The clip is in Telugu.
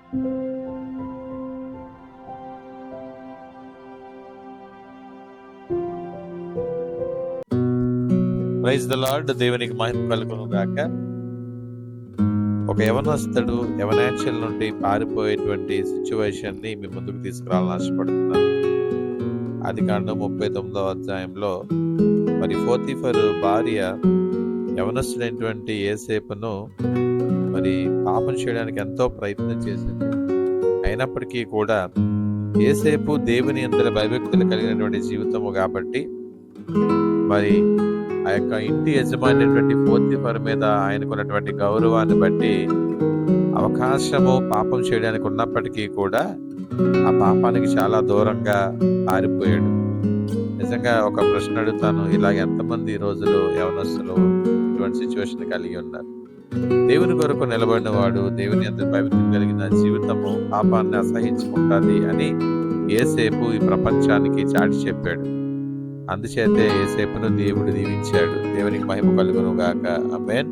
Praise the lord. దేవునికి మహిమ కలుగును గాక. ఒక యవనస్తుడు యవనాంచల్ నుండి పారిపోయేటువంటి సిచ్యువేషన్ ని మీ ముందుకు తీసుకురావాలని ఆశపడుతున్నాను. ఆదికాండం 39వ అధ్యాయంలో మరి పోతీఫరు భార్య యవనస్తుడైనటువంటి యోసేపును మరి పాపం చేయడానికి ఎంతో ప్రయత్నం చేసింది. అయినప్పటికీ కూడా యోసేపు దేవుని యందు భయభక్తులు కలిగినటువంటి జీవితము కాబట్టి మరి ఆ యొక్క ఇంటి యజమాని పోతీఫరు మీద ఆయనకున్నటువంటి గౌరవాన్ని బట్టి అవకాశము పాపం చేయడానికి ఉన్నప్పటికీ కూడా ఆ పాపానికి చాలా దూరంగా పారిపోయాడు. నిజంగా ఒక ప్రశ్న అడుగుతాను, ఇలాగ ఎంతమంది ఈ రోజులు యవనస్తులు ఇటువంటి సిచ్యువేషన్ కలిగి ఉన్నారు? దేవుని కొరకు నిలబడిన వాడు, దేవుని యందు భయభక్తులు కలిగిన జీవితము పాపాన్ని అసహించుకుంటుంది అని యోసేపు ఈ ప్రపంచానికి చాటి చెప్పాడు. అందుచేతే యోసేపును దేవుడు దీవించాడు. దేవునికి మహిమ కలుగును గాక. ఆమేన్.